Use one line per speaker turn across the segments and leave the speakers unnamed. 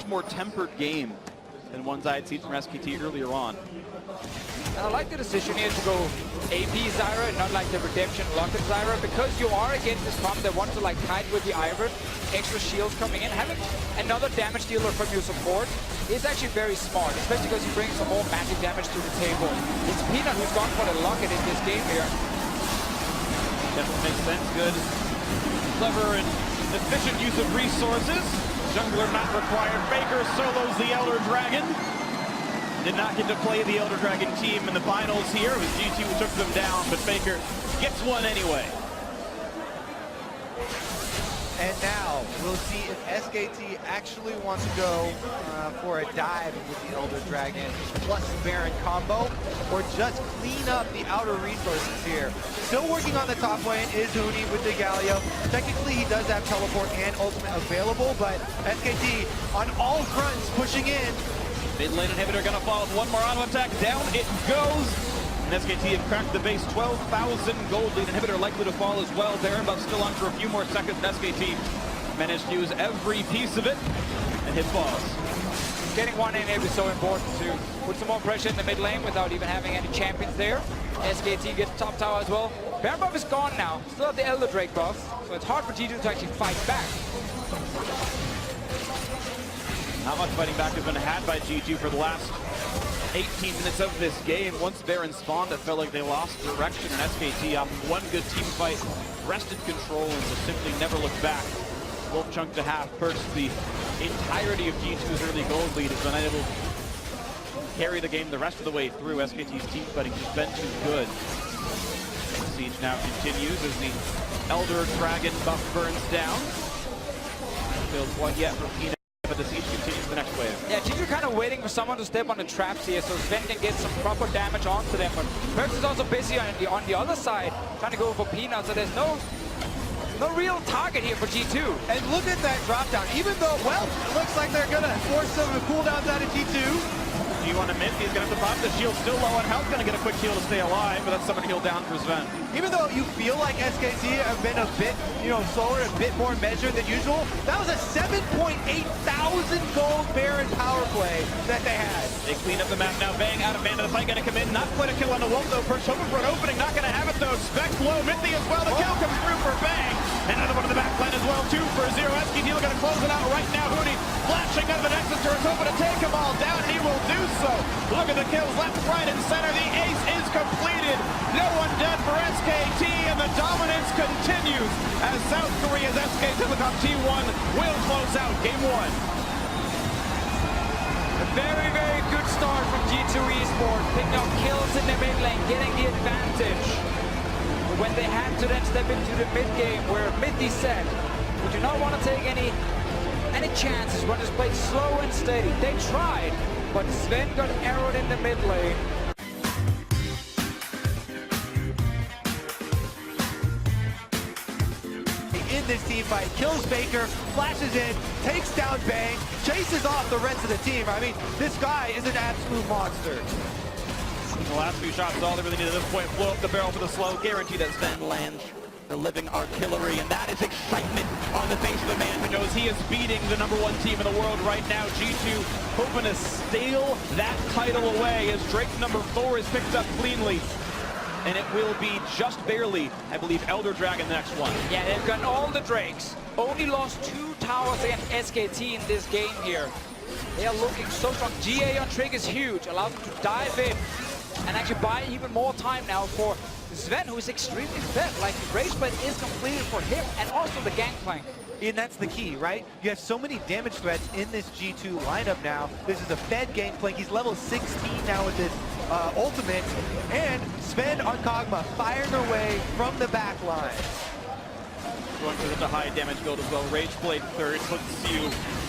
more tempered game than ones I had seen from SKT earlier on.
And I like the decision here to go AP Zyra and not like the Redemption Locket Zyra, because you are against this comp that wants to like kite with the Iron, extra shields coming in. Having another damage dealer from your support is actually very smart, especially because you bring some more magic damage to the table. It's Peanut who's gone for the Locket in this game here.
Definitely makes sense. Good, clever, and efficient use of resources. Jungler not required. Faker solos the Elder Dragon. Did not get to play the Elder Dragon team in the finals here. It was G2 who took them down, but Faker gets one anyway.
And now we'll see if SKT actually wants to go for a dive with the Elder Dragon plus Baron combo, or just clean up the outer resources here. Still working on the top lane is Huni with the Galio. Technically, he does have teleport and ultimate available, but SKT on all fronts pushing in.
Mid lane inhibitor gonna fall with one more auto attack. Down it goes. And SKT have cracked the base. 12,000 gold lead. Inhibitor likely to fall as well. Baron buff still on for a few more seconds. SKT managed to use every piece of it and hit falls.
Getting one in is so important to put some more pressure in the mid lane without even having any champions there. SKT gets top tower as well. Baron buff is gone now. Still have the Elder Drake buff, so it's hard for G2 to actually fight back.
Not much fighting back has been had by G2 for the last 18 minutes of this game. Once Baron spawned, it felt like they lost direction, and SKT one good team fight, wrested control, and just simply never looked back. Wolf chunk to half, perched the entirety of G2's early gold lead, has been able to carry the game the rest of the way through. SKT's team fighting has been too good. The siege now continues as the Elder Dragon buff burns down. Failed one yet for Peanut, but the siege continues the next wave.
Yeah, G2 kind of waiting for someone to step on the traps here, so Sven can get some proper damage onto them. But Perks is also busy on the other side, trying to go for Peanut, so there's no real target here for G2.
And look at that drop down. Even though, well, it looks like they're gonna force some cooldowns out of G2.
G1 to mid, he's gonna have to pop. The shield's still low on health, gonna get a quick heal to stay alive, but that's somebody heal down for Sven.
Even though you feel like SKT have been a bit, slower, a bit more measured than usual, that was a 7,800 gold Baron power play that they had.
They clean up the map now. Bang out of mana. The fight gonna come in. Not quite a kill on the Wolf though. Perch hoping for an opening. Not gonna have it though. Spec low. Mithy as well. The kill comes through for Bang. Another one in the back line as well. 2 for 0. SKT looking to close it out right now. Huni flashing out of the Nexus turret, hoping to take them all down. He will do so. Look at the kills left, right, and center. The ace is completed. No one dead for SKT, and the dominance continues as South Korea's SK Telecom T1 will close out Game 1.
A very, very good start from G2 Esports, picking up kills in the mid lane, getting the advantage. But when they had to then step into the mid game, where Mithy said, we do not want to take any chances, we're just play slow and steady. They tried, but Sven got arrowed in the mid lane.
In this team fight, kills Baker, flashes in, takes down Bang, chases off the rest of the team. I mean, this guy is an absolute monster.
The last few shots is all they really need at this point. Blow up the barrel for the slow, guarantee that Sven lands the living artillery, and that is excitement on the face of the man who knows he is beating the #1 team in the world right now. G2 hoping to steal that title away as Drake #4 is picked up cleanly. And it will be just barely, I believe, Elder Dragon the next one.
Yeah, they've got all the Drakes. Only lost 2 towers against SKT in this game here. They are looking so strong. GA on Trick is huge, allows them to dive in and actually buy even more time now for Sven, who is extremely fed. Like, Rage Blade is completed for him, and also the Gangplank.
And that's the key, right? You have so many damage threats in this G2 lineup now. This is a fed Gangplank. He's level 16 now with his ultimate. And Sven on Kog'Maw firing their way from the back line.
Going for the high damage build as well. Rage Blade third puts you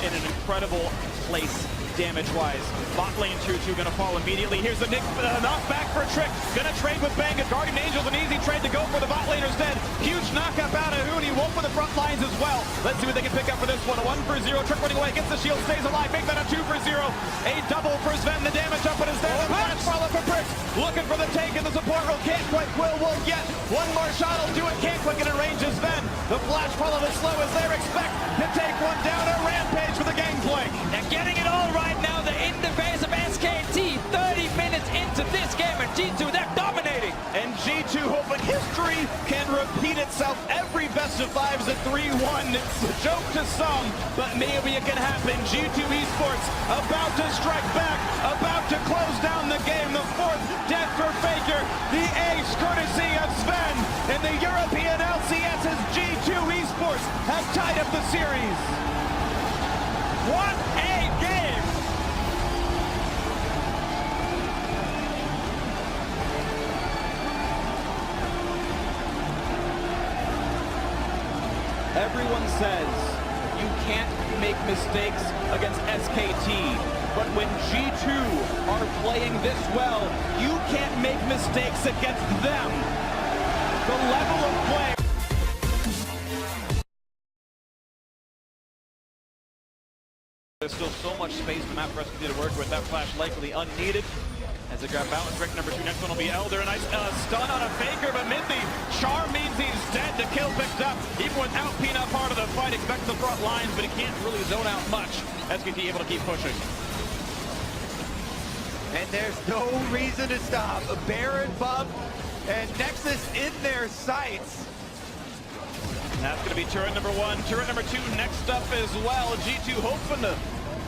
in an incredible place damage-wise. Bot lane 2-2 gonna fall immediately. Here's the knockback for Trick. Gonna trade with Bang. Guardian Angel's an easy trade to go for the bot laners dead. Huge knockup out of Huni. Wolf for the front lines as well. Let's see what they can pick up for this one. A 1 for 0. Trick running away. Gets the shield. Stays alive. Make that a 2 for 0. A double for Sven. The damage up on his dead. The flash follow for Prick. looking for the take in the support role. Can't quite Will yet. One more shot will do it. Can't quite get in range as Sven. The flash follow as slow as they expect to take one down. A rampage for the gangplank.
They're getting it all right now. They're in the face of SKT. 30 minutes into this game, and G2, they're dominating.
And G2 hoping history can repeat itself. Every best of five is a 3-1. It's a joke to some, but maybe it can happen. G2 Esports about to strike back, about to close down the game. The fourth death for Faker. The ace courtesy of Sven. And the European LCS's G2 Esports have tied up the series.
What a game!
Everyone says you can't make mistakes against SKT, but when G2 are playing this well, you can't make mistakes against them. The level of play. There's still so much space in the map for SKT to work with. That flash likely unneeded. As they grab balance, trick number 2. Next one will be Elder. A nice stun on a Faker, but Midley, Charm means he's dead. The kill picked up. Even without Peanut part of the fight, expects the front lines, but he can't really zone out much. SKT able to keep pushing.
And there's no reason to stop. A Baron bump and Nexus in their sights.
And that's going to be turret number 1. Turret number 2 next up as well. G2 hoping to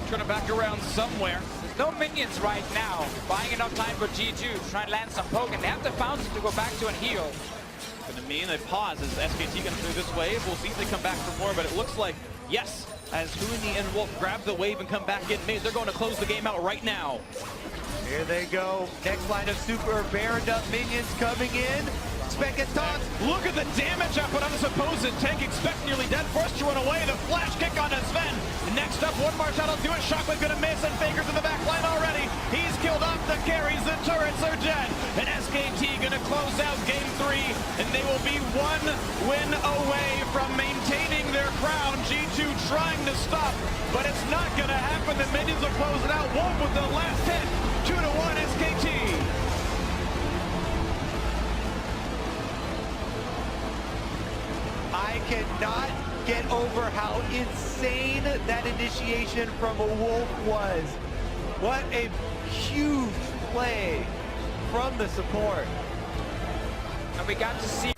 turn it back around somewhere.
No minions right now. Buying enough time for G2 to try and land some poke, and they have the fountain to go back to and heal.
Going to mean a pause as SKT going through this wave. We'll see if they come back for more, but it looks like, yes, as Huni and Wolf grab the wave and come back in mid, they're going to close the game out right now.
Here they go. Next line of super Baroned up minions coming in. Spectator.
Look at the damage up on unsupposed tank. Expect nearly dead. Forced to run away. The flash kick on Sven. Next up, one more shot will do it. Shockwave gonna miss, and Faker's in the back line already. He's killed off the carries. The turrets are dead. And SKT gonna close out game 3, and they will be 1 win away from maintaining their crown. G2 trying to stop, but it's not gonna happen. The minions will close it out. Wolf with the last hit. 2-1 SKT.
I cannot get over how insane that initiation from a Wolf was. What a huge play from the support.
And we got to see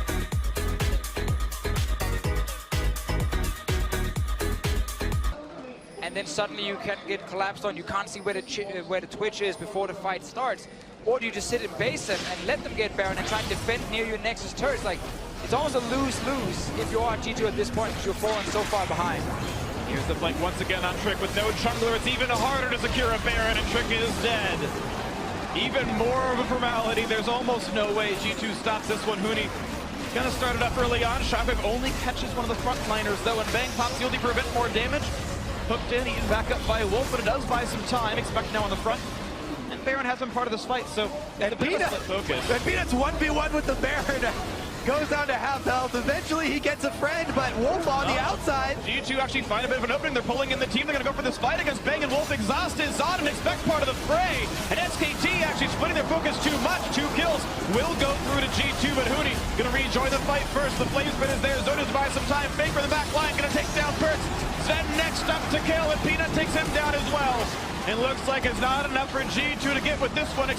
and then suddenly you can get collapsed on. You can't see where the Twitch is before the fight starts. Or do you just sit in base and let them get Baron and try and defend near your Nexus turrets? Like, it's almost a lose-lose if you are G2 at this point because you're falling so far behind.
Here's the flank once again on Trick with no jungler. It's even harder to secure a Baron, and Trick is dead. Even more of a formality. There's almost no way G2 stops this one. Huni gonna start it up early on. Shockwave only catches one of the frontliners though, and Bang pops Yuldi for a bit more damage. Hooked in, eaten back up by Wolf, but it does buy some time. Expect now on the front. And Baron has been part of this fight, so
and Peanut's 1v1 with the Baron. Goes down to half health. Eventually he gets a friend, but Wolf on the outside.
G2 actually find a bit of an opening. They're pulling in the team. They're going to go for this fight against Bang and Wolf. Exhaust is on and expect part of the fray. And SKT actually splitting their focus too much. 2 kills will go through to G2, but Huni going to rejoin the fight first. The flame spin is there. Zona's buy some time. Faker in the back line going to take down Perks. Sven next up to kill, and Peanut takes him down as well. It looks like it's not enough for G2 to get with this one.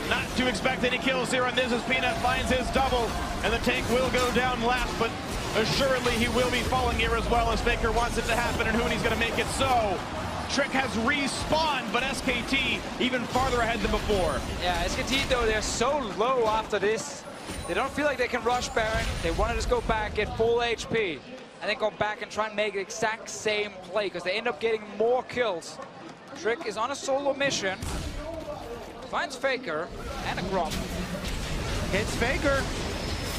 Not to expect any kills here on this as Peanut finds his double, and the tank will go down last, but assuredly he will be falling here as well as Faker wants it to happen, and Huni's going to make it so. Trick has respawned, but SKT even farther ahead than before.
Yeah, SKT though, they're so low after this. They don't feel like they can rush Baron. They want to just go back, get full HP, and then go back and try and make the exact same play, because they end up getting more kills. Trick is on a solo mission. Finds Faker and a Grump.
Hits Faker.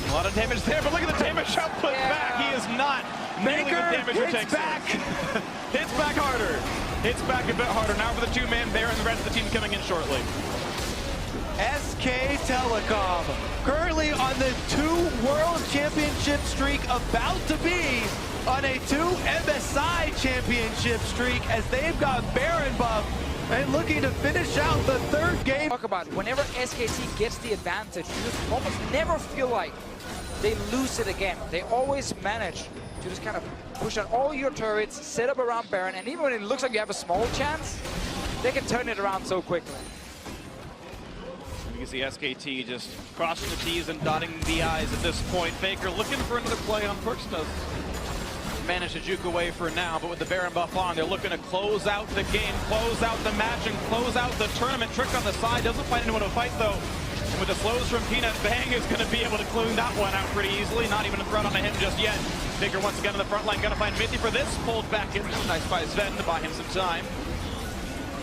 A lot of damage there, but look at the damage output back. He is not nearly the damage
hits back.
Hits back harder. Hits back a bit harder. Now for the 2-man Baron, the rest of the team coming in shortly.
SK Telecom, currently on the 2 World Championship streak, about to be on a 2 MSI Championship streak as they've got Baron buff and looking to finish out the third game.
Talk about whenever SKT gets the advantage, you just almost never feel like they lose it again. They always manage to just kind of push out all your turrets, set up around Baron, and even when it looks like you have a small chance, they can turn it around so quickly.
You can see SKT just crossing the T's and dotting the I's at this point. Faker looking for another play on Perks does manage to juke away for now, but with the Baron buff on, they're looking to close out the game, close out the match, and close out the tournament. Trick on the side, doesn't find anyone to fight though. And with the slows from Peanut, Bang is going to be able to clean that one out pretty easily. Not even a threat on him just yet. Faker once again on the front line, going to find Mithy for this. Pulled back in. Nice by Sven to buy him some time.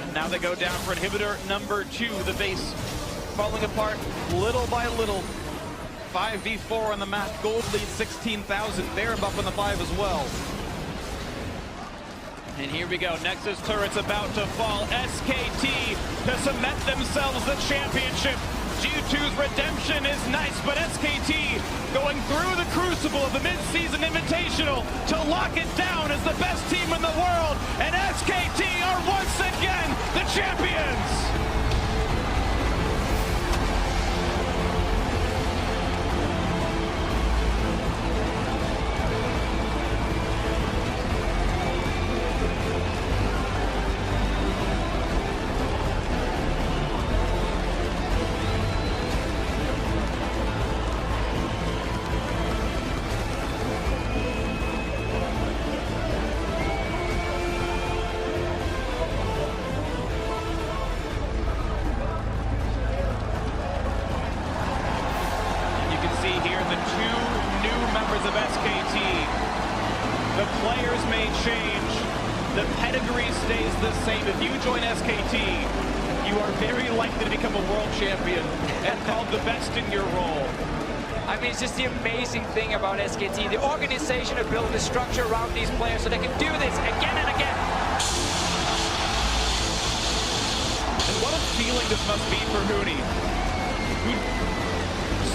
And now they go down for inhibitor number 2. The base falling apart little by little. 5v4 on the map. Gold lead 16,000. Baron buff on the 5 as well. And here we go. Nexus turret's about to fall. SKT to cement themselves the championship. G2's redemption is nice, but SKT going through the crucible of the mid-season invitational to lock it down as the best team in the world. And SKT are once again the champions. Of SKT. The players may change. The pedigree stays the same. If you join SKT, you are very likely to become a world champion and called the best in your role.
I mean, it's just the amazing thing about SKT. The organization have built the structure around these players so they can do this again and again.
And what a feeling this must be for Hooney, who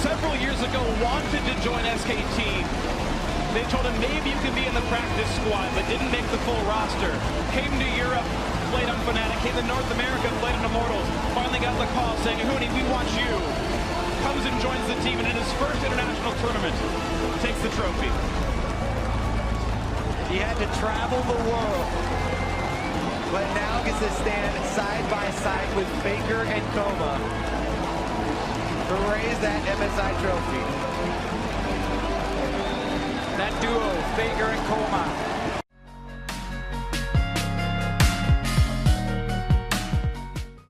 several years ago wanted to join SKT. They told him maybe you can be in the practice squad, but didn't make the full roster. Came to Europe, played on Fnatic, came to North America, played on Immortals. Finally got the call saying, Hooney, we want you. Comes and joins the team, and in his first international tournament, takes the trophy.
He had to travel the world, but now gets to stand side by side with Faker and Coma to raise that MSI trophy.
That duo, Faker and Coma,